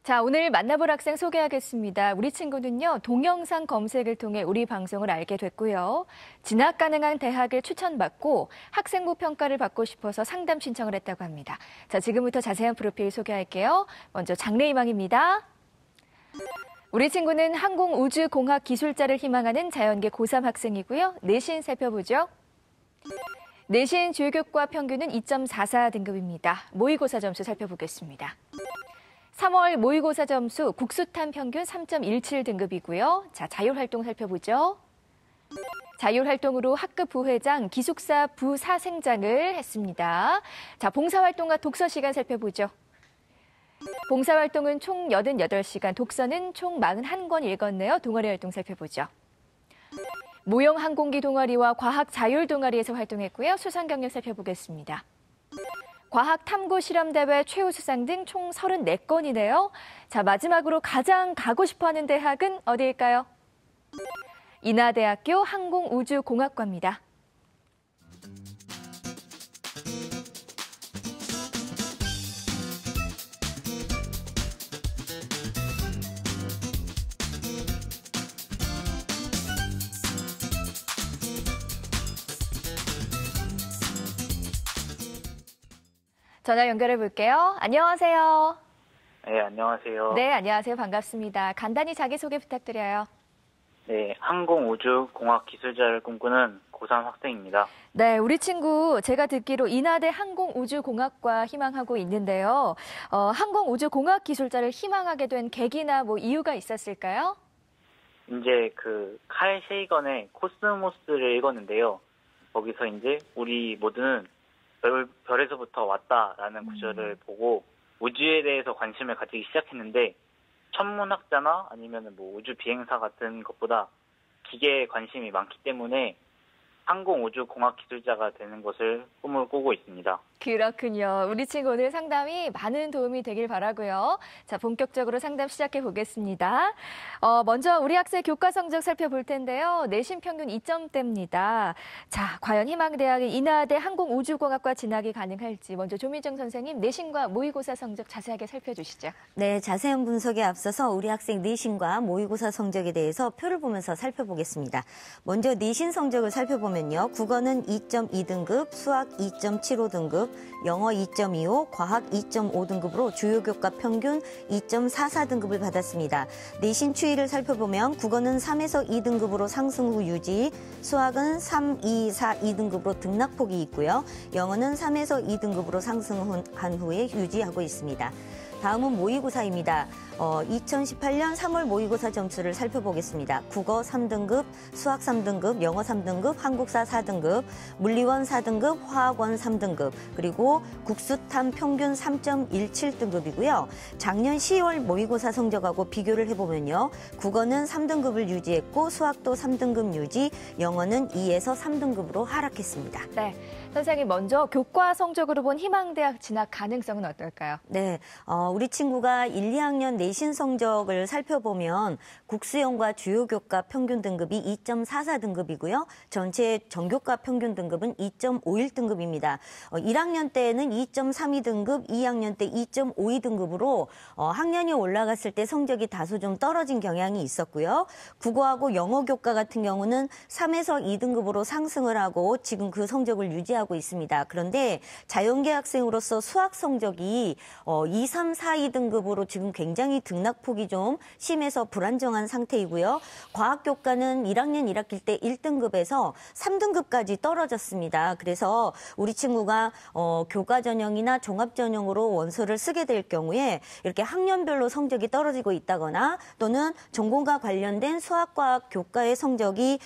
자, 오늘 만나볼 학생 소개하겠습니다. 우리 친구는요, 동영상 검색을 통해 우리 방송을 알게 됐고요. 진학 가능한 대학을 추천받고 학생부 평가를 받고 싶어서 상담 신청을 했다고 합니다. 자, 지금부터 자세한 프로필 소개할게요. 먼저 장래희망입니다. 우리 친구는 항공우주공학기술자를 희망하는 자연계 고3 학생이고요. 내신 살펴보죠. 내신 주요교과 평균은 2.44 등급입니다. 모의고사 점수 살펴보겠습니다. 3월 모의고사 점수 국수탄 평균 3.17 등급이고요. 자, 자율활동 살펴보죠. 자율활동으로 학급 부회장, 기숙사 부사생장을 했습니다. 자, 봉사활동과 독서 시간 살펴보죠. 봉사활동은 총 88시간, 독서는 총 41권 읽었네요. 동아리 활동 살펴보죠. 모형 항공기 동아리와 과학 자율 동아리에서 활동했고요. 수상 경력 살펴보겠습니다. 과학 탐구 실험 대회 최우수상 등 총 34건이네요. 자, 마지막으로 가장 가고 싶어하는 대학은 어디일까요? 인하대학교 항공우주공학과입니다. 전화 연결해 볼게요. 안녕하세요. 네, 안녕하세요. 네, 안녕하세요. 반갑습니다. 간단히 자기소개 부탁드려요. 네, 항공우주공학기술자를 꿈꾸는 고3 학생입니다. 네, 우리 친구 제가 듣기로 인하대 항공우주공학과 희망하고 있는데요. 항공우주공학기술자를 희망하게 된 계기나 뭐 이유가 있었을까요? 이제 칼 세이건의 코스모스를 읽었는데요. 거기서 이제 우리 모두는 별에서부터 왔다라는 구절을 보고 우주에 대해서 관심을 가지기 시작했는데 천문학자나 아니면 뭐 우주 비행사 같은 것보다 기계에 관심이 많기 때문에 항공우주공학기술자가 되는 것을 꿈을 꾸고 있습니다. 그렇군요. 우리 친구 오늘 상담이 많은 도움이 되길 바라고요. 자, 본격적으로 상담 시작해 보겠습니다. 먼저 우리 학생 교과 성적 살펴볼 텐데요. 내신 평균 2점대입니다. 자, 과연 희망대학인 인하대 항공우주공학과 진학이 가능할지 먼저 조민정 선생님 내신과 모의고사 성적 자세하게 살펴주시죠. 네, 자세한 분석에 앞서서 우리 학생 내신과 모의고사 성적에 대해서 표를 보면서 살펴보겠습니다. 먼저 내신 성적을 살펴보면요. 국어는 2.2등급, 수학 2.75등급, 영어 2.25, 과학 2.5등급으로 주요 교과 평균 2.44등급을 받았습니다. 내신 추이를 살펴보면 국어는 3에서 2등급으로 상승 후 유지, 수학은 3, 2, 4, 2등급으로 등락폭이 있고요. 영어는 3에서 2등급으로 상승한 후에 유지하고 있습니다. 다음은 모의고사입니다. 2018년 3월 모의고사 점수를 살펴보겠습니다. 국어 3등급, 수학 3등급, 영어 3등급, 한국사 4등급, 물리원 4등급, 화학원 3등급, 그리고 국수탄 평균 3.17등급이고요. 작년 10월 모의고사 성적하고 비교를 해보면요. 국어는 3등급을 유지했고 수학도 3등급 유지, 영어는 2에서 3등급으로 하락했습니다. 네, 선생님 먼저 교과 성적으로 본 희망대학 진학 가능성은 어떨까요? 네, 우리 친구가 1, 2학년 내신 성적을 살펴보면 국수형과 주요 교과 평균 등급이 2.44등급이고요. 전체 전교과 평균 등급은 2.51등급입니다. 1학년 때는 2.32등급, 2학년 때 2.52등급으로 학년이 올라갔을 때 성적이 다소 좀 떨어진 경향이 있었고요. 국어하고 영어 교과 같은 경우는 3에서 2등급으로 상승을 하고 지금 그 성적을 유지하고 있습니다. 그런데 자연계 학생으로서 수학 성적이 2, 3, 4, 2등급으로 지금 굉장히 등락폭이 좀 심해서 불안정한 상태이고요. 과학교과는 1학년 1학기 때 1등급에서 3등급까지 떨어졌습니다. 그래서 우리 친구가 교과 전형이나 종합 전형으로 원서를 쓰게 될 경우에 이렇게 학년별로 성적이 떨어지고 있다거나 또는 전공과 관련된 수학과학 교과의 성적이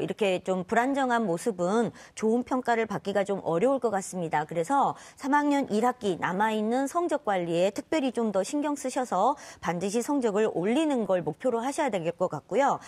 이렇게 좀 불안정한 모습은 좋은 평가를 받기가 좀 어려울 것 같습니다. 그래서 3학년 1학기 남아있는 성적 관리에 특별히 좀 더 신경 쓰셔서 반드시 성적을 올리는 걸 목표로 하셔야 될 것 같고요.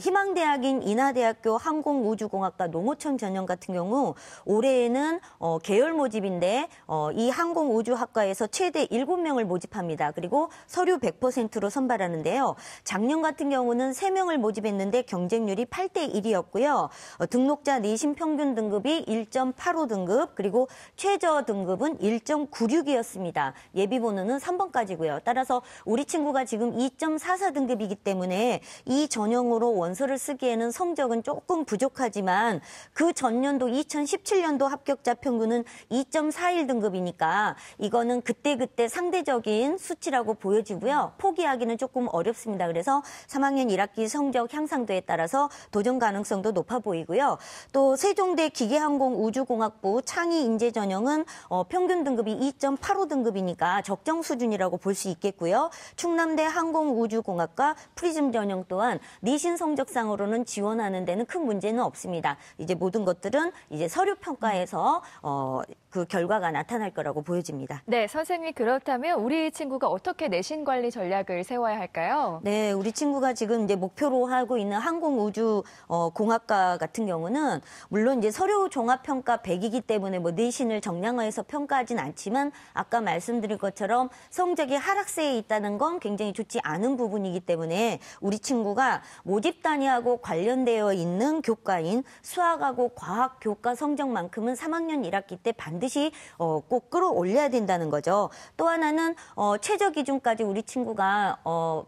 희망대학인 인하대학교 항공우주공학과 농어촌 전형 같은 경우 올해에는 계열 모집인데 이 항공우주학과에서 최대 7명을 모집합니다. 그리고 서류 100%로 선발하는데요. 작년 같은 경우는 3명을 모집했는데 경쟁률이 8대 1이었고요. 등록자 내신 평균 등급이 1.8 1.85등급, 그리고 최저 등급은 1.96이었습니다. 예비번호는 3번까지고요. 따라서 우리 친구가 지금 2.44등급이기 때문에 이 전형으로 원서를 쓰기에는 성적은 조금 부족하지만 그 전년도 2017년도 합격자 평균은 2.41등급이니까 이거는 그때그때 상대적인 수치라고 보여지고요. 포기하기는 조금 어렵습니다. 그래서 3학년 1학기 성적 향상도에 따라서 도전 가능성도 높아 보이고요. 또 세종대 기계항공우주공학부 창의인재 전형은 평균 등급이 2.85등급이니까 적정 수준이라고 볼 수 있겠고요. 충남대 항공우주공학과 프리즘 전형 또한 내신 성적상으로는 지원하는 데는 큰 문제는 없습니다. 이제 모든 것들은 이제 서류 평가에서 그 결과가 나타날 거라고 보여집니다. 네, 선생님이 그렇다면 우리 친구가 어떻게 내신 관리 전략을 세워야 할까요? 네, 우리 친구가 지금 이제 목표로 하고 있는 항공우주공학과 같은 경우는 물론 이제 서류 종합평가 100이기 때문에 뭐 내신을 정량화해서 평가하진 않지만 아까 말씀드린 것처럼 성적이 하락세에 있다는 건 굉장히 좋지 않은 부분이기 때문에 우리 친구가 모집 단위하고 관련되어 있는 교과인 수학하고 과학 교과 성적만큼은 3학년 1학기 때 반드시 꼭 끌어올려야 된다는 거죠. 또 하나는 최저 기준까지 우리 친구가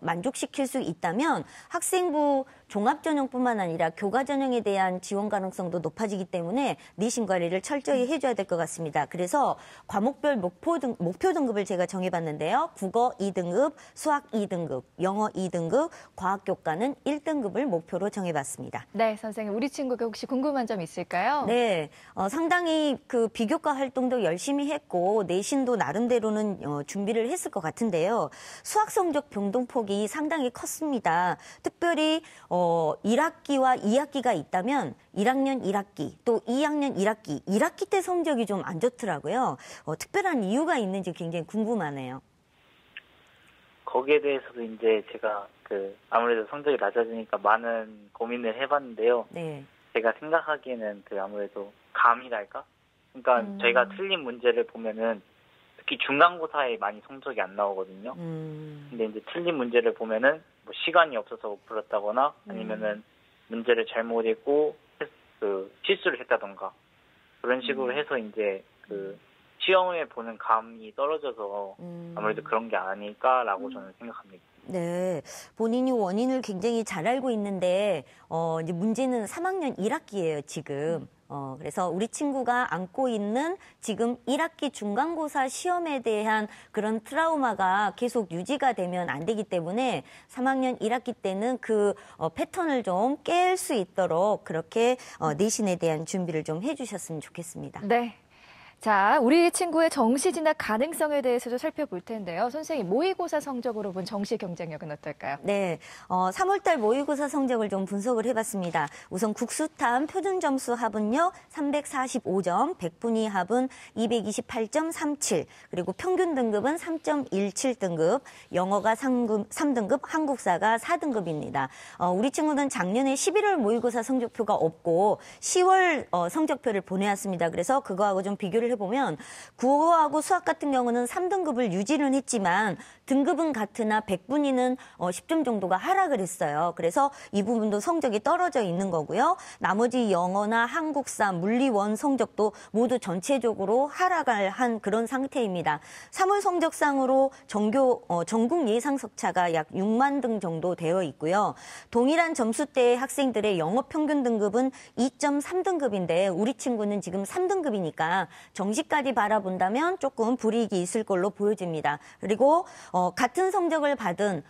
만족시킬 수 있다면 학생부 종합전형뿐만 아니라 교과전형에 대한 지원 가능성도 높아지기 때문에 내신 관리를 철저히 해줘야 될 것 같습니다. 그래서 과목별 목표 등급을 제가 정해봤는데요. 국어 2등급, 수학 2등급, 영어 2등급, 과학교과는 1등급을 목표로 정해봤습니다. 네, 선생님, 우리 친구가 혹시 궁금한 점 있을까요? 네, 상당히 그 비교과 활동도 열심히 했고 내신도 나름대로는 준비를 했을 것 같은데요. 수학 성적 변동폭이 상당히 컸습니다. 특별히 1학기와 2학기가 있다면 1학년 1학기 또 2학년 1학기 때 성적이 좀 안 좋더라고요. 특별한 이유가 있는지 굉장히 궁금하네요. 거기에 대해서도 이제 제가 아무래도 성적이 낮아지니까 많은 고민을 해봤는데요. 네. 제가 생각하기에는 아무래도 감이랄까? 그러니까 저희가 틀린 문제를 보면은 특히 중간고사에 많이 성적이 안 나오거든요. 근데 이제 틀린 문제를 보면은 뭐 시간이 없어서 못 풀었다거나 아니면은 문제를 잘못 읽고 실수를 했다던가 그런 식으로 해서 이제 시험에 보는 감이 떨어져서 아무래도 그런 게 아닐까라고 저는 생각합니다. 네, 본인이 원인을 굉장히 잘 알고 있는데 이제 문제는 3학년 1학기예요, 지금. 그래서 우리 친구가 안고 있는 지금 1학기 중간고사 시험에 대한 그런 트라우마가 계속 유지가 되면 안 되기 때문에 3학년 1학기 때는 그 패턴을 좀 깰 수 있도록 그렇게 내신에 대한 준비를 좀 해주셨으면 좋겠습니다. 네. 자, 우리 친구의 정시 진학 가능성에 대해서도 살펴볼 텐데요. 선생님, 모의고사 성적으로 본 정시 경쟁력은 어떨까요? 네, 3월달 모의고사 성적을 좀 분석을 해봤습니다. 우선 국수탐 표준 점수 합은요 345점, 백분위 합은 228.37, 그리고 평균 등급은 3.17등급, 영어가 3등급, 한국사가 4등급입니다. 우리 친구는 작년에 11월 모의고사 성적표가 없고 10월 성적표를 보내왔습니다. 그래서 그거하고 좀 비교를 해보면 국어하고 수학 같은 경우는 3등급을 유지는 했지만 등급은 같으나 백분위는 10점 정도가 하락을 했어요. 그래서 이 부분도 성적이 떨어져 있는 거고요. 나머지 영어나 한국사, 물리원 성적도 모두 전체적으로 하락을 한 그런 상태입니다. 3월 성적상으로 전국 예상 석차가 약 6만 등 정도 되어 있고요. 동일한 점수대의 학생들의 영어 평균 등급은 2.3등급인데 우리 친구는 지금 3등급이니까 정시까지 바라본다면 조금 불이익이 있을 걸로 보여집니다. 그리고 같은 성적을 받은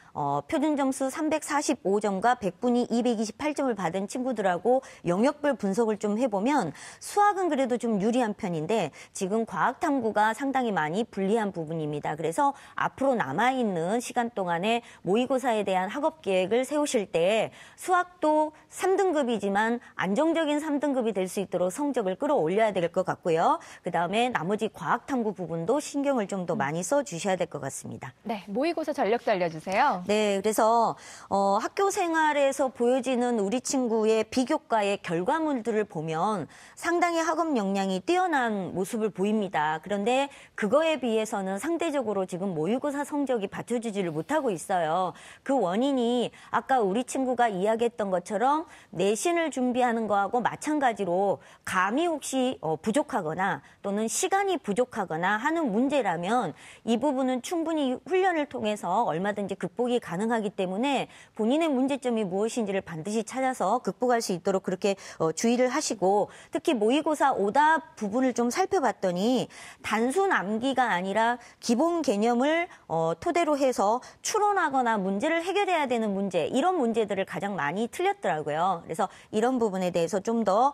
표준 점수 345점과 백분위 228점을 받은 친구들하고 영역별 분석을 좀 해보면 수학은 그래도 좀 유리한 편인데 지금 과학탐구가 상당히 많이 불리한 부분입니다. 그래서 앞으로 남아있는 시간 동안에 모의고사에 대한 학업 계획을 세우실 때 수학도 3등급이지만 안정적인 3등급이 될 수 있도록 성적을 끌어올려야 될 것 같고요. 그다음 그다음에 나머지 과학 탐구 부분도 신경을 좀 더 많이 써주셔야 될 것 같습니다. 네, 모의고사 전력도 알려주세요. 네, 그래서 학교 생활에서 보여지는 우리 친구의 비교과의 결과물들을 보면 상당히 학업 역량이 뛰어난 모습을 보입니다. 그런데 그거에 비해서는 상대적으로 지금 모의고사 성적이 받쳐주지를 못하고 있어요. 그 원인이 아까 우리 친구가 이야기했던 것처럼 내신을 준비하는 거하고 마찬가지로 감이 혹시 부족하거나 또는 시간이 부족하거나 하는 문제라면 이 부분은 충분히 훈련을 통해서 얼마든지 극복이 가능하기 때문에 본인의 문제점이 무엇인지를 반드시 찾아서 극복할 수 있도록 그렇게 주의를 하시고, 특히 모의고사 오답 부분을 좀 살펴봤더니 단순 암기가 아니라 기본 개념을 토대로 해서 추론하거나 문제를 해결해야 되는 문제, 이런 문제들을 가장 많이 틀렸더라고요. 그래서 이런 부분에 대해서 좀 더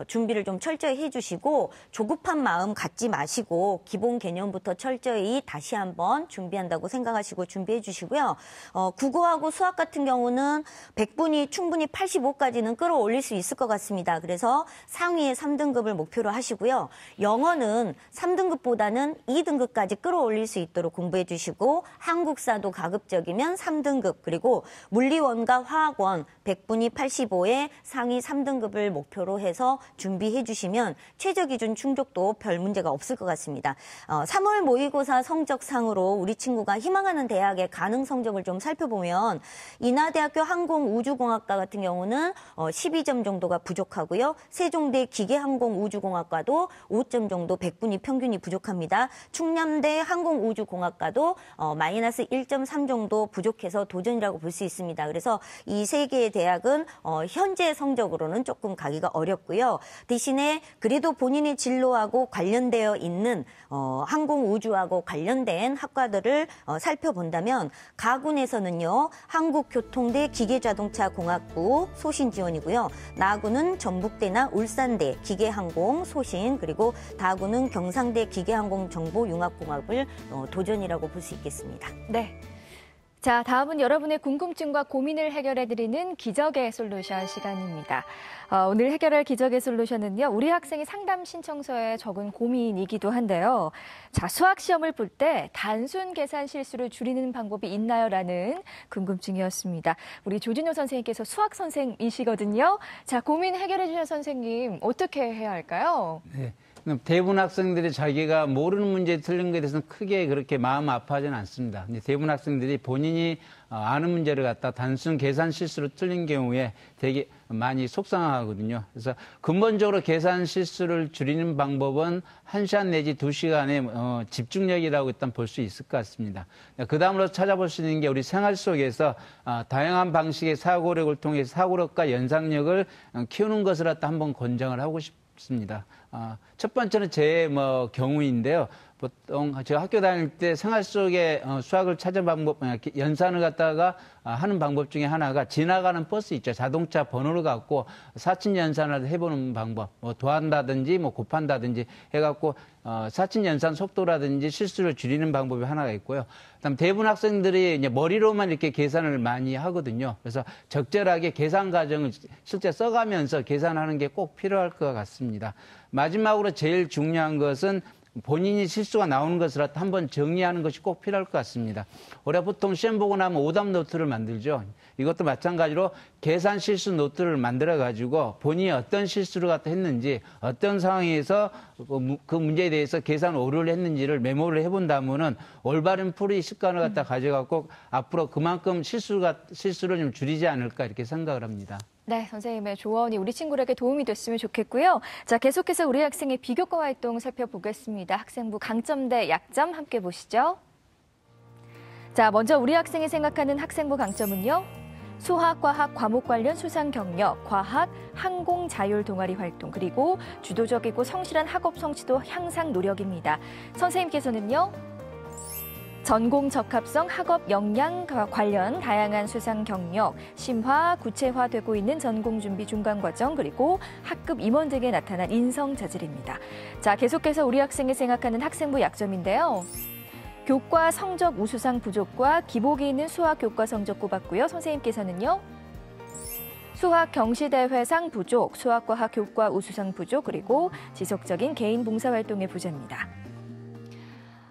준비를 좀 철저히 해주시고, 조급한 마음 갖지 마시고 기본 개념부터 철저히 다시 한번 준비한다고 생각하시고 준비해 주시고요. 국어하고 수학 같은 경우는 100분이 충분히 85까지는 끌어올릴 수 있을 것 같습니다. 그래서 상위의 3등급을 목표로 하시고요. 영어는 3등급보다는 2등급까지 끌어올릴 수 있도록 공부해 주시고, 한국사도 가급적이면 3등급, 그리고 물리원과 화학원 100분이 85에 상위 3등급을 목표로 해서 준비해 주시면 최저 기준 충족도 별 문제가 없을 것 같습니다. 3월 모의고사 성적상으로 우리 친구가 희망하는 대학의 가능 성적을 좀 살펴보면 인하대학교 항공우주공학과 같은 경우는 12점 정도가 부족하고요. 세종대 기계항공우주공학과도 5점 정도 100분위 평균이 부족합니다. 충남대 항공우주공학과도 마이너스 1.3 정도 부족해서 도전이라고 볼 수 있습니다. 그래서 이 세 개의 대학은 현재 성적으로는 조금 가기가 어렵고요. 대신에 그래도 본인의 진로하고 관련되어 있는 항공우주하고 관련된 학과들을 살펴본다면 가군에서는요, 한국교통대 기계자동차공학부 소신 지원이고요. 나군은 전북대나 울산대 기계항공 소신, 그리고 다군은 경상대 기계항공정보융합공학을 도전이라고 볼 수 있겠습니다. 네. 자, 다음은 여러분의 궁금증과 고민을 해결해드리는 기적의 솔루션 시간입니다. 오늘 해결할 기적의 솔루션은요, 우리 학생이 상담 신청서에 적은 고민이기도 한데요. 자, 수학 시험을 볼 때 단순 계산 실수를 줄이는 방법이 있나요? 라는 궁금증이었습니다. 우리 조진효 선생님께서 수학 선생이시거든요. 자, 고민 해결해 주신 선생님, 어떻게 해야 할까요? 네. 대부분 학생들이 자기가 모르는 문제 틀린 것에 대해서는 크게 그렇게 마음 아파하지는 않습니다. 대부분 학생들이 본인이 아는 문제를 갖다 단순 계산 실수로 틀린 경우에 되게 많이 속상하거든요. 그래서 근본적으로 계산 실수를 줄이는 방법은 1시간 내지 2시간의 집중력이라고 일단 볼 수 있을 것 같습니다. 그 다음으로 찾아볼 수 있는 게 우리 생활 속에서 다양한 방식의 사고력을 통해서 사고력과 연상력을 키우는 것을 갖다 한번 권장을 하고 싶습니다. 첫 번째는 제 경우인데요. 보통 제가 학교 다닐 때 생활 속에 수학을 찾은 방법, 연산을 갖다가 하는 방법 중에 하나가 지나가는 버스 있죠. 자동차 번호를 갖고 사친 연산을 해보는 방법, 더한다든지 곱한다든지 해갖고 사친 연산 속도라든지 실수를 줄이는 방법이 하나가 있고요. 그다음 대부분 학생들이 이제 머리로만 이렇게 계산을 많이 하거든요. 그래서 적절하게 계산 과정을 실제 써가면서 계산하는 게 꼭 필요할 것 같습니다. 마지막으로 제일 중요한 것은 본인이 실수가 나오는 것을 한번 정리하는 것이 꼭 필요할 것 같습니다. 우리가 보통 시험 보고 나면 오답 노트를 만들죠. 이것도 마찬가지로 계산 실수 노트를 만들어가지고 본인이 어떤 실수를 갖다 했는지, 어떤 상황에서 그 문제에 대해서 계산 오류를 했는지를 메모를 해본다면은 올바른 풀이 습관을 갖다 가져갖고 앞으로 그만큼 실수를 좀 줄이지 않을까 이렇게 생각을 합니다. 네, 선생님의 조언이 우리 친구에게 도움이 됐으면 좋겠고요. 자, 계속해서 우리 학생의 비교과 활동 살펴보겠습니다. 학생부 강점 대 약점 함께 보시죠. 자, 먼저 우리 학생이 생각하는 학생부 강점은요. 수학, 과학, 과목 관련 수상 경력, 과학, 항공, 자율 동아리 활동, 그리고 주도적이고 성실한 학업 성취도 향상 노력입니다. 선생님께서는요. 전공 적합성, 학업 역량과 관련 다양한 수상 경력, 심화, 구체화되고 있는 전공 준비 중간 과정, 그리고 학급 임원 등에 나타난 인성 자질입니다. 자, 계속해서 우리 학생이 생각하는 학생부 약점인데요. 교과 성적 우수상 부족과 기복이 있는 수학 교과 성적 꼽았고요. 선생님께서는요. 수학 경시대회상 부족, 수학과학 교과 우수상 부족, 그리고 지속적인 개인 봉사활동의 부재입니다.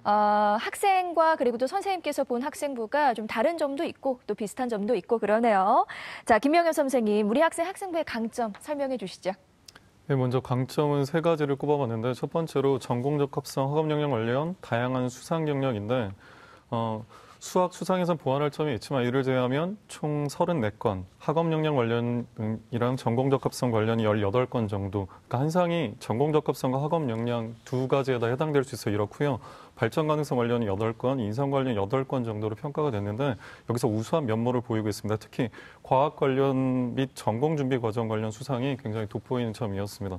학생과 그리고 또 선생님께서 본 학생부가 좀 다른 점도 있고 또 비슷한 점도 있고 그러네요. 자, 김명현 선생님, 우리 학생부의 강점 설명해 주시죠. 네, 먼저 강점은 세 가지를 꼽아봤는데 첫 번째로 전공적합성 학업 영역 관련 다양한 수상 경력인데 수학 수상에선 보완할 점이 있지만 이를 제외하면 총 34건, 학업 역량 관련이랑 전공적합성 관련이 18건 정도. 그러니까 한 상이 전공적합성과 학업 역량 두 가지에 다 해당될 수 있어 이렇고요. 발전 가능성 관련이 8건, 인성 관련 8건 정도로 평가가 됐는데 여기서 우수한 면모를 보이고 있습니다. 특히 과학 관련 및 전공 준비 과정 관련 수상이 굉장히 돋보이는 점이었습니다.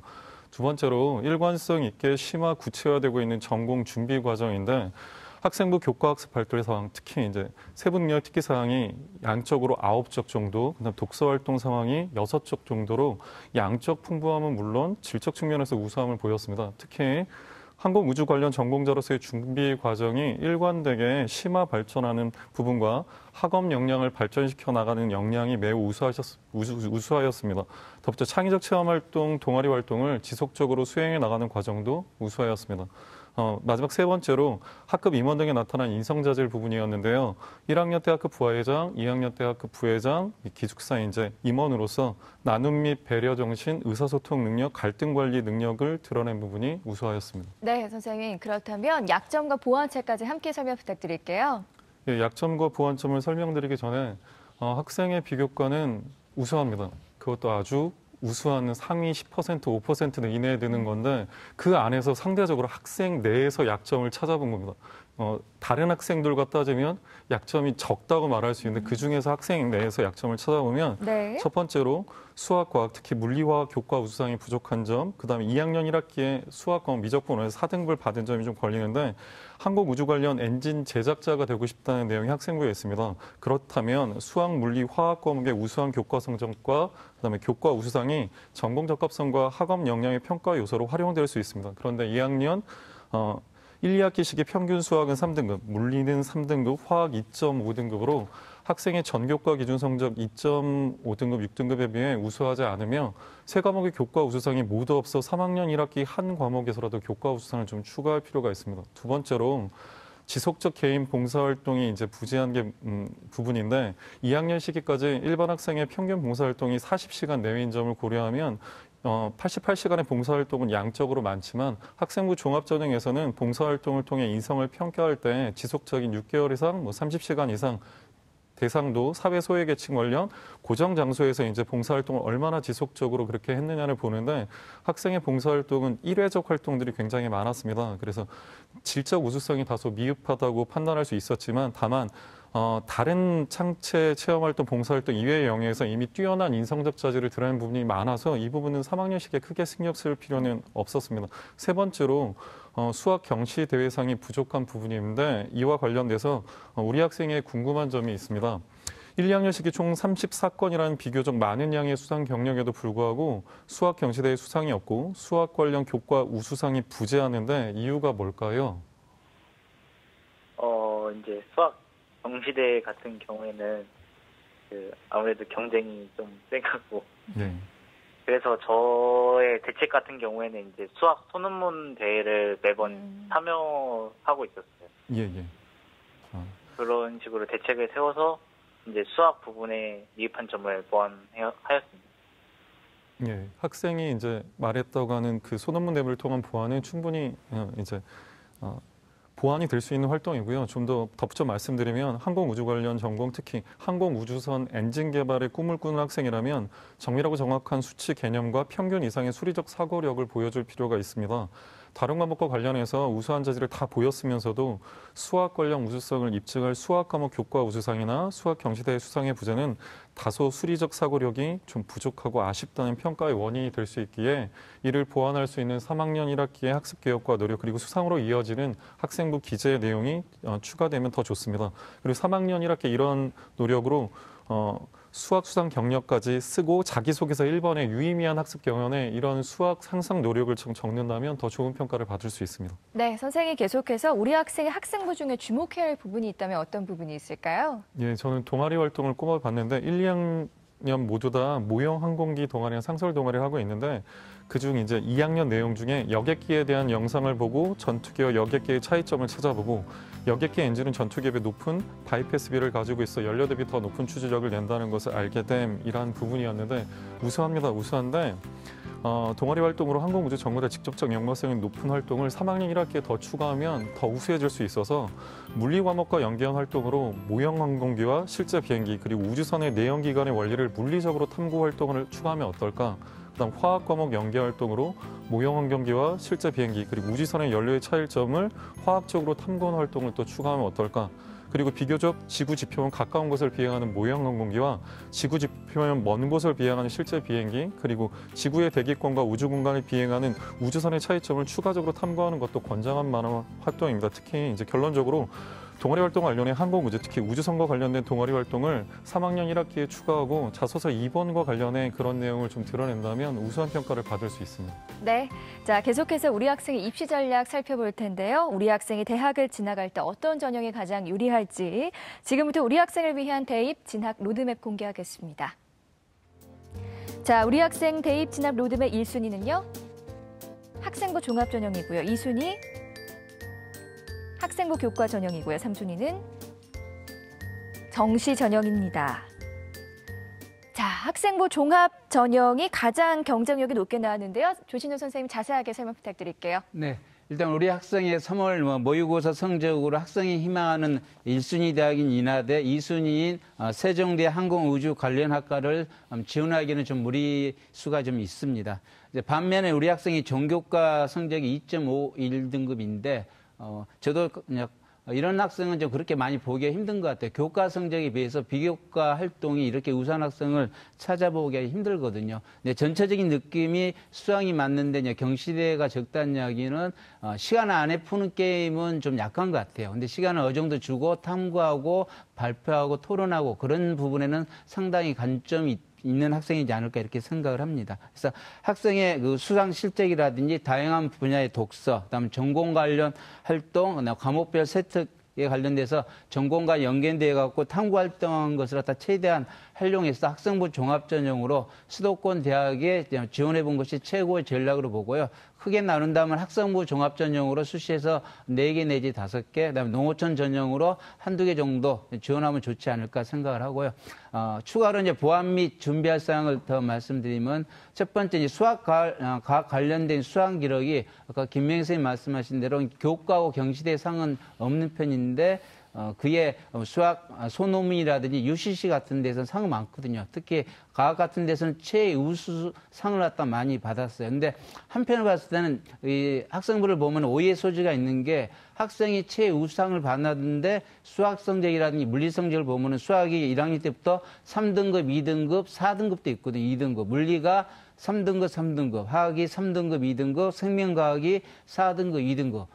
두 번째로 일관성 있게 심화 구체화되고 있는 전공 준비 과정인데 학생부 교과학습 발달 사항, 특히 이제 세부 능력 특기 사항이 양적으로 9쪽 정도, 그다음 독서 활동 상황이 6쪽 정도로 양적 풍부함은 물론 질적 측면에서 우수함을 보였습니다. 특히 항공우주 관련 전공자로서의 준비 과정이 일관되게 심화 발전하는 부분과 학업 역량을 발전시켜 나가는 역량이 매우 우수하였습니다. 덧붙여 창의적 체험 활동, 동아리 활동을 지속적으로 수행해 나가는 과정도 우수하였습니다. 마지막 세 번째로 학급 임원 등에 나타난 인성자질 부분이었는데요. 1학년 때 학급 부하회장, 2학년 때 학급 부회장, 기숙사 이제 임원으로서 나눔 및 배려 정신, 의사소통 능력, 갈등 관리 능력을 드러낸 부분이 우수하였습니다. 네, 선생님. 그렇다면 약점과 보완책까지 함께 설명 부탁드릴게요. 예, 약점과 보완점을 설명드리기 전에 학생의 비교과는 우수합니다. 그것도 아주 우수한 상위 10%, 5% 이내에 드는 건데 그 안에서 상대적으로 학생 내에서 약점을 찾아본 겁니다. 다른 학생들과 따지면 약점이 적다고 말할 수 있는데 그중에서 학생 내에서 약점을 찾아보면 네. 첫 번째로 수학과학, 특히 물리화학 교과 우수상이 부족한 점, 그다음에 2학년 1학기에 수학과목 미적분원에서 4등급을 받은 점이 좀 걸리는데 항공우주 관련 엔진 제작자가 되고 싶다는 내용이 학생부에 있습니다. 그렇다면 수학, 물리, 화학 과목의 우수한 교과 성적과 그다음에 교과 우수상이 전공 적합성과 학업 역량의 평가 요소로 활용될 수 있습니다. 그런데 2학년 1, 2학기식의 평균 수학은 3등급, 물리는 3등급, 화학 2.5등급으로 학생의 전교과 기준 성적 2.5등급, 6등급에 비해 우수하지 않으며 세 과목의 교과 우수상이 모두 없어 3학년 1학기 한 과목에서라도 교과 우수상을 좀 추가할 필요가 있습니다. 두 번째로 지속적 개인 봉사활동이 이제 부재한 게 부분인데 2학년 시기까지 일반 학생의 평균 봉사활동이 40시간 내외인 점을 고려하면 88시간의 봉사활동은 양적으로 많지만 학생부 종합전형에서는 봉사활동을 통해 인성을 평가할 때 지속적인 6개월 이상, 30시간 이상 대상도 사회 소외계층 관련 고정 장소에서 이제 봉사활동을 얼마나 지속적으로 그렇게 했느냐를 보는데 학생의 봉사활동은 일회적 활동들이 굉장히 많았습니다. 그래서 질적 우수성이 다소 미흡하다고 판단할 수 있었지만 다만 다른 창체 체험활동, 봉사활동 이외의 영역에서 이미 뛰어난 인성적 자질을 드러낸 부분이 많아서 이 부분은 3학년식에 크게 신경 쓸 필요는 없었습니다. 세 번째로 수학 경시 대회상이 부족한 부분이 있는데 이와 관련돼서 우리 학생의 궁금한 점이 있습니다. 1, 2학년식이 총 34건이라는 비교적 많은 양의 수상 경력에도 불구하고 수학 경시대회 수상이 없고 수학 관련 교과 우수상이 부재하는데 이유가 뭘까요? 이제 수학 경시대 같은 경우에는 아무래도 경쟁이 좀 세고 네. 그래서 저의 대책 같은 경우에는 이제 수학 소논문 대회를 매번 참여하고 있었어요. 예. 그런 식으로 대책을 세워서 이제 수학 부분에 미흡한 점을 보완하였습니다. 예, 학생이 이제 말했다고 하는 그 소논문 대회를 통한 보완은 충분히 이제 보완이 될 수 있는 활동이고요. 좀 더 덧붙여 말씀드리면 항공우주 관련 전공, 특히 항공우주선 엔진 개발의 꿈을 꾸는 학생이라면 정밀하고 정확한 수치 개념과 평균 이상의 수리적 사고력을 보여줄 필요가 있습니다. 다른 과목과 관련해서 우수한 자질을 다 보였으면서도 수학 관련 우수성을 입증할 수학 과목 교과 우수상이나 수학 경시대회 수상의 부재는 다소 수리적 사고력이 좀 부족하고 아쉽다는 평가의 원인이 될 수 있기에 이를 보완할 수 있는 3학년 1학기의 학습 개혁과 노력 그리고 수상으로 이어지는 학생부 기재 내용이 추가되면 더 좋습니다. 그리고 3학년 1학기 이런 노력으로 수학 수상 경력까지 쓰고 자기소개서 1번에 유의미한 학습 경연에 이런 수학 상상 노력을 적는다면 더 좋은 평가를 받을 수 있습니다. 네, 선생님이 계속해서 우리 학생의 학생부 중에 주목해야 할 부분이 있다면 어떤 부분이 있을까요? 예, 저는 동아리 활동을 꼽아봤는데 1, 2학년 모두 다 모형 항공기 동아리랑 상설 동아리를 하고 있는데 그중 이제 2학년 내용 중에 여객기에 대한 영상을 보고 전투기와 여객기의 차이점을 찾아보고 여객기 엔진은 전투기에 비해 높은 바이패스비를 가지고 있어 연료 대비 더 높은 추진력을 낸다는 것을 알게 됨이란 부분이었는데 우수합니다. 우수한데 동아리 활동으로 항공우주 전공대 직접적 연관성이 높은 활동을 3학년 1학기에 더 추가하면 더 우수해질 수 있어서 물리 과목과 연계한 활동으로 모형 항공기와 실제 비행기 그리고 우주선의 내연기관의 원리를 물리적으로 탐구 활동을 추가하면 어떨까? 그다음 화학 과목 연계 활동으로 모형 환경기와 실제 비행기 그리고 우주선의 연료의 차이점을 화학적으로 탐구하는 활동을 또 추가하면 어떨까? 그리고 비교적 지구 지표면 가까운 곳을 비행하는 모형 항공기와 지구 지표면 먼 곳을 비행하는 실제 비행기 그리고 지구의 대기권과 우주 공간을 비행하는 우주선의 차이점을 추가적으로 탐구하는 것도 권장한 만한 활동입니다. 특히 이제 결론적으로 동아리 활동 관련해 항공우주, 특히 우주선과 관련된 동아리 활동을 3학년 1학기에 추가하고 자소서 2번과 관련해 그런 내용을 좀 드러낸다면 우수한 평가를 받을 수 있습니다. 네, 자 계속해서 우리 학생의 입시 전략 살펴볼 텐데요. 우리 학생이 대학을 진학할 때 어떤 전형이 가장 유리할지 지금부터 우리 학생을 위한 대입 진학 로드맵 공개하겠습니다. 자, 우리 학생 대입 진학 로드맵 1순위는요. 학생부 종합 전형이고요. 2순위 학생부 교과 전형이고요. 3순위는 정시 전형입니다. 자, 학생부 종합 전형이 가장 경쟁력이 높게 나왔는데요. 조신호 선생님 자세하게 설명 부탁드릴게요. 네. 일단 우리 학생의 3월 모의고사 성적으로 학생이 희망하는 1순위 대학인 인하대, 2순위인 세종대 항공우주 관련 학과를 지원하기에는 좀 무리수가 좀 있습니다. 반면에 우리 학생이 전교과 성적이 2.51등급인데 저도 그냥 이런 학생은 좀 그렇게 많이 보기가 힘든 것 같아요. 교과 성적에 비해서 비교과 활동이 이렇게 우수한 학생을 찾아보기가 힘들거든요. 근데 전체적인 느낌이 수학이 맞는데 경시대가 적다는 이야기는 시간 안에 푸는 게임은 좀 약한 것 같아요. 근데 시간을 어느 정도 주고 탐구하고 발표하고 토론하고 그런 부분에는 상당히 관점이 있는 학생이지 않을까 이렇게 생각을 합니다. 그래서 학생의 그 수상 실적이라든지 다양한 분야의 독서, 그다음에 전공 관련 활동, 과목별 세특에 관련돼서 전공과 연계돼 갖고 탐구 활동한 것을 갖다 최대한 활용해서 학생부 종합 전형으로 수도권 대학에 지원해 본 것이 최고의 전략으로 보고요. 크게 나눈다면 학생부 종합 전형으로 수시에서 4개 내지 5개, 그다음에 농어촌 전형으로 1~2개 정도 지원하면 좋지 않을까 생각을 하고요. 추가로 이제 보완 및 준비할 사항을 더 말씀드리면 첫 번째 이제 과학 관련된 수학 기록이 아까 김명희 선생님 말씀하신 대로 교과하고 경시대 상은 없는 편인데 그게 수학 소논문이라든지 UCC 같은 데서는 상이 많거든요. 특히 과학 같은 데서는 최우수 상을 갖다 많이 받았어요. 근데 한편으로 봤을 때는 이 학생부를 보면 오해 소지가 있는 게 학생이 최우수상을 받았는데 수학 성적이라든지 물리 성적을 보면은 수학이 1학년 때부터 3등급, 2등급, 4등급도 있거든요. 2등급. 물리가 3등급, 3등급, 화학이 3등급, 2등급, 생명과학이 4등급, 2등급.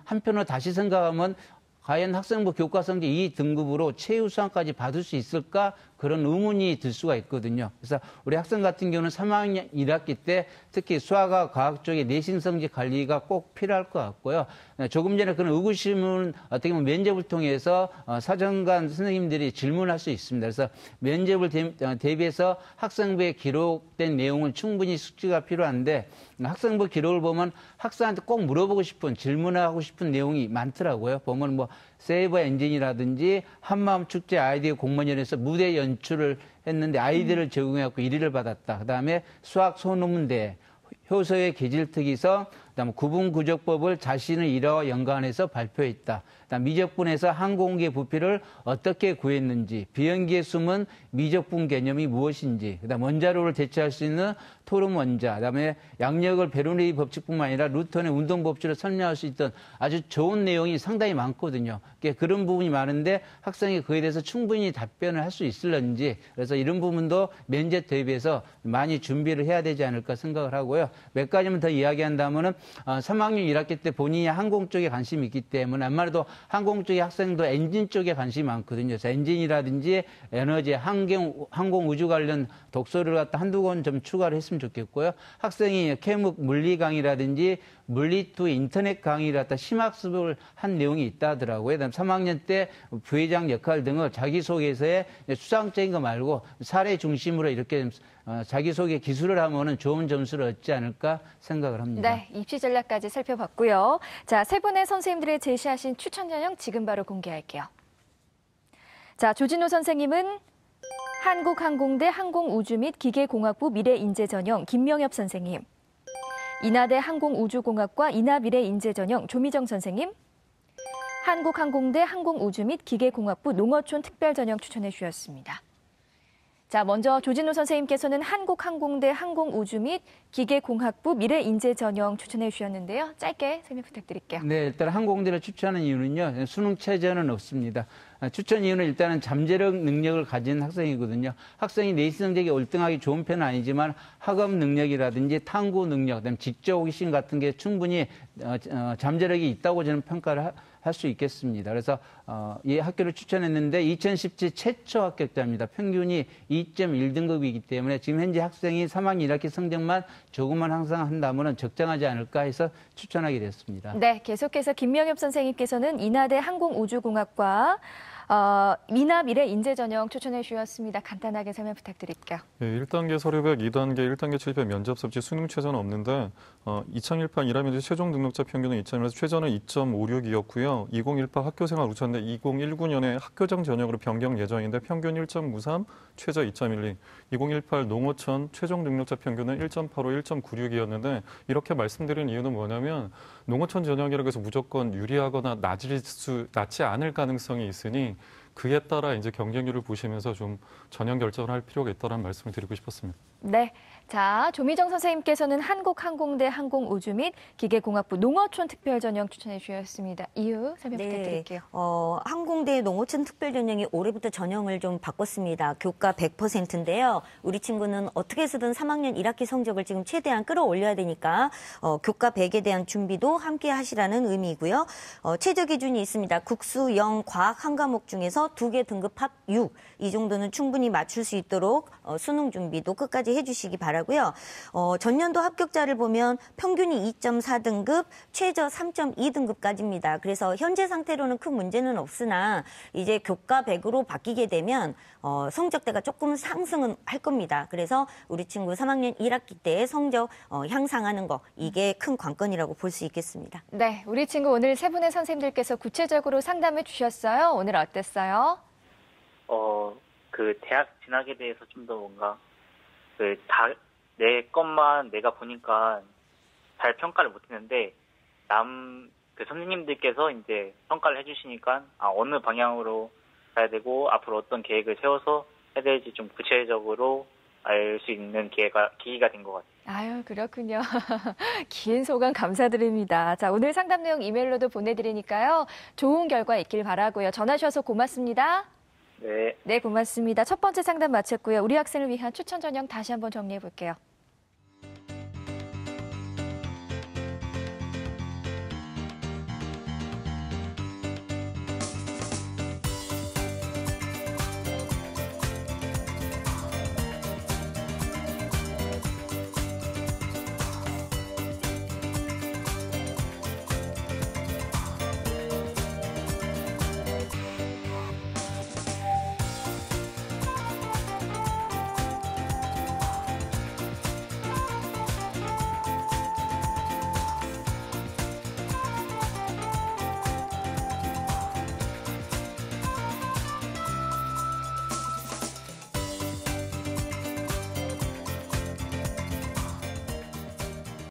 한편으로 다시 생각하면 과연 학생부 교과 성적 2등급으로 최우수상까지 받을 수 있을까? 그런 의문이 들 수가 있거든요. 그래서 우리 학생 같은 경우는 3학년 1학기 때 특히 수학과 과학 쪽의 내신 성적 관리가 꼭 필요할 것 같고요. 조금 전에 그런 의구심은 어떻게 보면 면접을 통해서 사정관 선생님들이 질문할 수 있습니다. 그래서 면접을 대비해서 학생부에 기록된 내용은 충분히 숙지가 필요한데 학생부 기록을 보면 학생한테 꼭 물어보고 싶은 질문하고 싶은 내용이 많더라고요. 보면 뭐 세이버 엔진이라든지 한마음 축제 아이디어 공모전에서 무대 연출을 했는데 아이디어를 제공해갖고 1위를 받았다. 그다음에 수학 소논문 대회, 효소의 계질특이서, 그다음에 구분구조법을 자신의 일화와 연관해서 발표했다. 그다음 미적분에서 항공기의 부피를 어떻게 구했는지, 비행기의 숨은 미적분 개념이 무엇인지, 그다음 원자로를 대체할 수 있는 토름 원자, 그다음에 양력을 베르누이 법칙뿐만 아니라 루턴의 운동 법칙을 설명할 수 있던 아주 좋은 내용이 상당히 많거든요. 그런 부분이 많은데 학생이 그에 대해서 충분히 답변을 할 수 있을런지, 그래서 이런 부분도 면접 대비해서 많이 준비를 해야 되지 않을까 생각을 하고요. 몇 가지만 더 이야기한다면은 3학년 1학기 때 본인이 항공 쪽에 관심이 있기 때문에 아무래도 항공 쪽의 학생도 엔진 쪽에 관심이 많거든요. 그래서 엔진이라든지 에너지, 항공 우주 관련 독서를 갖다 한두 권 좀 추가를 했으면 좋겠고요. 학생이科目물리 강의라든지 물리 투 인터넷 강의를 갖다 심학습을 한 내용이 있다 하더라고요. 그다음 3학년 때 부회장 역할 등을 자기소개서에 수상적인 거 말고 사례 중심으로 이렇게 자기소개 기술을 하면은 좋은 점수를 얻지 않을까 생각을 합니다. 네, 입시 전략까지 살펴봤고요. 자, 세 분의 선생님들이 제시하신 추천 전형 지금 바로 공개할게요. 자, 조진우 선생님은 한국항공대 항공우주 및 기계공학부 미래인재전형 김명엽 선생님, 인하대 항공우주공학과 인하미래인재전형 조미정 선생님, 한국항공대 항공우주 및 기계공학부 농어촌 특별전형 추천해 주셨습니다. 자, 먼저 조진우 선생님께서는 한국항공대 항공우주 및 기계공학부 미래인재전형 추천해 주셨는데요. 짧게 설명 부탁드릴게요. 네, 일단 항공대를 추천하는 이유는요. 수능 최저는 없습니다. 추천 이유는 일단은 잠재력 능력을 가진 학생이거든요. 학생이 내신 성적이 월등하게 좋은 편은 아니지만 학업 능력이라든지 탐구 능력, 그다음에 직접 호기심 같은 게 충분히 잠재력이 있다고 저는 평가를 할 수 있겠습니다. 그래서 이 학교를 추천했는데 2017 최초 합격자입니다. 평균이 2.1등급이기 때문에 지금 현재 학생이 3학년 1학기 성적만 조금만 향상한다면 적정하지 않을까 해서 추천하게 됐습니다. 네, 계속해서 김명엽 선생님께서는 인하대 항공우주공학과 인하미래인재전형 추천해 주셨습니다. 간단하게 설명 부탁드릴게요. 네, 1단계 서류백, 2단계 1단계 출입 면접 섭지 수능 최저는 없는데 2018 1학년 최종 등록자 평균은 2.1에서 최저는 2.56이었고요. 2018 학교생활 우천대 2019년에 학교정 전형으로 변경 예정인데 평균 1.93, 최저 2.12. 2018 농어촌 최종 등록자 평균은 1.85, 1.96이었는데 이렇게 말씀드린 이유는 뭐냐면 농어촌 전형이라고 해서 무조건 유리하거나 낮지 않을 가능성이 있으니 그에 따라 이제 경쟁률을 보시면서 좀 전형 결정을 할 필요가 있다는 말씀을 드리고 싶었습니다. 네. 자, 조미정 선생님께서는 한국항공대 항공우주 및 기계공학부 농어촌 특별전형 추천해 주셨습니다. 이유 설명 부탁드릴게요. 항공대 농어촌 특별전형이 올해부터 전형을 좀 바꿨습니다. 교과 100%인데요. 우리 친구는 어떻게 해서든 3학년 1학기 성적을 지금 최대한 끌어올려야 되니까 교과 100에 대한 준비도 함께 하시라는 의미이고요. 최저 기준이 있습니다. 국수, 영, 과학 한 과목 중에서 2개 등급 합 6. 이 정도는 충분히 맞출 수 있도록 수능 준비도 끝까지 해주시기 바라고요. 전년도 합격자를 보면 평균이 2.4등급, 최저 3.2등급까지입니다. 그래서 현재 상태로는 큰 문제는 없으나 이제 교과 100으로 바뀌게 되면 성적대가 조금 상승은 할 겁니다. 그래서 우리 친구 3학년 1학기 때 성적 향상하는 거 이게 큰 관건이라고 볼 수 있겠습니다. 네, 우리 친구 오늘 세 분의 선생님들께서 구체적으로 상담해 주셨어요. 오늘 어땠어요? 그 대학 진학에 대해서 좀 더 뭔가 내 것만 내가 보니까 잘 평가를 못했는데 그 선생님들께서 이제 평가를 해주시니까 어느 방향으로 가야 되고 앞으로 어떤 계획을 세워서 해야 될지 좀 구체적으로 알 수 있는 계기가 된 것 같아요. 아유, 그렇군요. 긴 소감 감사드립니다. 자, 오늘 상담 내용 이메일로도 보내드리니까요. 좋은 결과 있길 바라고요. 전화 주셔서 고맙습니다. 네. 네, 고맙습니다. 첫 번째 상담 마쳤고요. 우리 학생을 위한 추천 전형 다시 한번 정리해 볼게요.